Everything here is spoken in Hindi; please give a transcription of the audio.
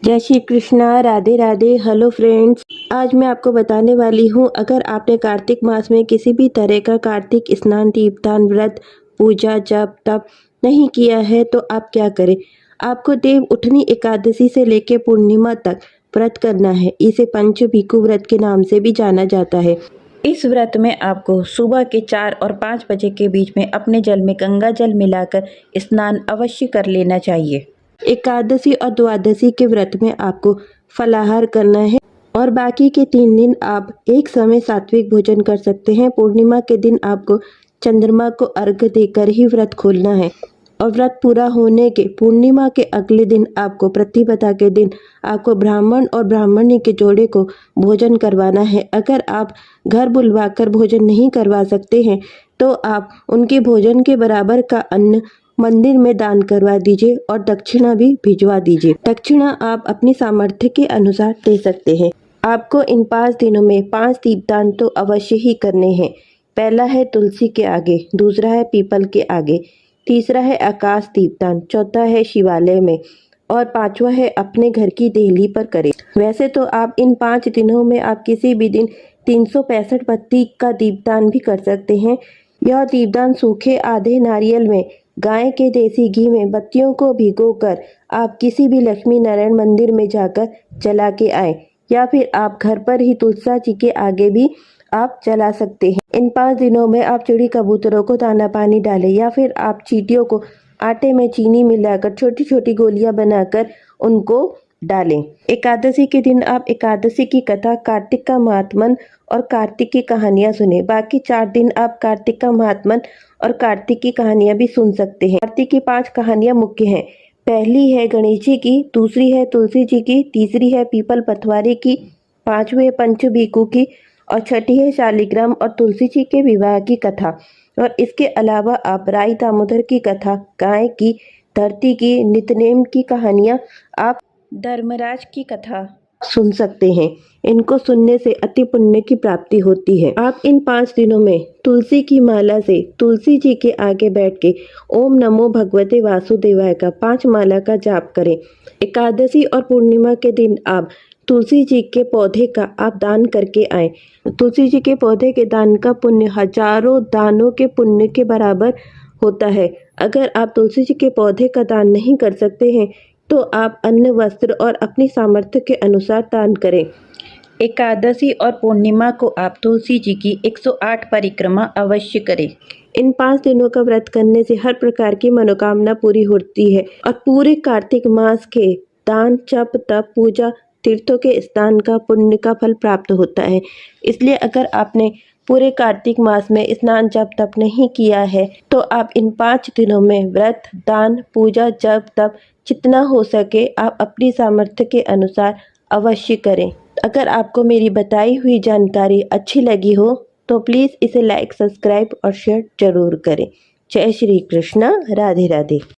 जय श्री कृष्णा, राधे राधे। हेलो फ्रेंड्स, आज मैं आपको बताने वाली हूँ, अगर आपने कार्तिक मास में किसी भी तरह का कार्तिक स्नान, दीपदान, व्रत, पूजा, जप तप नहीं किया है तो आप क्या करें। आपको देव उठनी एकादशी से लेकर पूर्णिमा तक व्रत करना है। इसे पंच भिक्षु व्रत के नाम से भी जाना जाता है। इस व्रत में आपको सुबह के 4 और 5 बजे के बीच में अपने जल में गंगा जल मिलाकर स्नान अवश्य कर लेना चाहिए। एकादशी और द्वादशी के व्रत में आपको फलाहार करना है और बाकी के 3 दिन आप एक समय सात्विक भोजन कर सकते हैं। पूर्णिमा के दिन आपको चंद्रमा को अर्घ्य देकर ही व्रत खोलना है और व्रत पूरा होने के पूर्णिमा के अगले दिन आपको प्रतिपदा के दिन आपको ब्राह्मण और ब्राह्मणी के जोड़े को भोजन करवाना है। अगर आप घर बुलवाकर भोजन नहीं करवा सकते हैं तो आप उनके भोजन के बराबर का अन्न मंदिर में दान करवा दीजिए और दक्षिणा भी भिजवा दीजिए। दक्षिणा आप अपनी सामर्थ्य के अनुसार दे सकते हैं। आपको इन 5 दिनों में 5 दीपदान तो अवश्य ही करने हैं। पहला है तुलसी के आगे, दूसरा है पीपल के आगे, तीसरा है आकाश दीपदान, चौथा है शिवालय में और 5वां है अपने घर की देहली पर करें। वैसे तो आप इन 5 दिनों में आप किसी भी दिन 365 बत्ती का दीपदान भी कर सकते हैं। यह दीपदान सूखे आधे नारियल में गाय के देसी घी में बत्तियों को भिगोकर आप किसी भी लक्ष्मी नारायण मंदिर में जाकर जला के आए, या फिर आप घर पर ही तुलसा जी के आगे भी आप जला सकते हैं। इन 5 दिनों में आप चिड़ी कबूतरों को दाना पानी डालें या फिर आप चींटियों को आटे में चीनी मिलाकर छोटी छोटी गोलियां बनाकर उनको डालें। एकादशी के दिन आप एकादशी की कथा, कार्तिक का महात्मन और कार्तिक की कहानियां सुने। बाकी 4 दिन आप कार्तिक का महात्मन और कार्तिक की कहानियां भी सुन सकते हैं। कार्तिक की 5 कहानियां मुख्य हैं। पहली है गणेश जी की, दूसरी है तुलसी जी की, तीसरी है पीपल पथवारी की, 5वीं है पंच भिक्षु की और 6ठी है शालिग्राम और तुलसी जी के विवाह की कथा। और इसके अलावा आप राई दामोदर की कथा, गाय की, धरती की, नित्यनेम की कहानियां, आप धर्मराज की कथा सुन सकते हैं। इनको सुनने से अति पुण्य की प्राप्ति होती है। आप इन 5 दिनों में तुलसी की माला से तुलसी जी के आगे बैठ के ओम नमो भगवते वासुदेवाय का 5 माला का जाप करें। एकादशी और पूर्णिमा के दिन आप तुलसी जी के पौधे का आप दान करके आए। तुलसी जी के पौधे के दान का पुण्य हजारों दानों के पुण्य के बराबर होता है। अगर आप तुलसी जी के पौधे का दान नहीं कर सकते हैं तो आप अन्न, वस्त्र और अपनी सामर्थ्य के अनुसार दान करें। एकादशी और पूर्णिमा को आप तुलसी जी की 108 परिक्रमा अवश्य करें। इन 5 दिनों का व्रत करने से हर प्रकार की मनोकामना पूरी होती है और पूरे कार्तिक मास के दान, जप, तप, पूजा, तीर्थों के स्नान का पुण्य का फल प्राप्त होता है। इसलिए अगर आपने पूरे कार्तिक मास में स्नान, जप, तप नहीं किया है तो आप इन 5 दिनों में व्रत, दान, पूजा, जप, तप जितना हो सके आप अपनी सामर्थ्य के अनुसार अवश्य करें। अगर आपको मेरी बताई हुई जानकारी अच्छी लगी हो तो प्लीज़ इसे लाइक, सब्सक्राइब और शेयर जरूर करें। जय श्री कृष्णा, राधे राधे।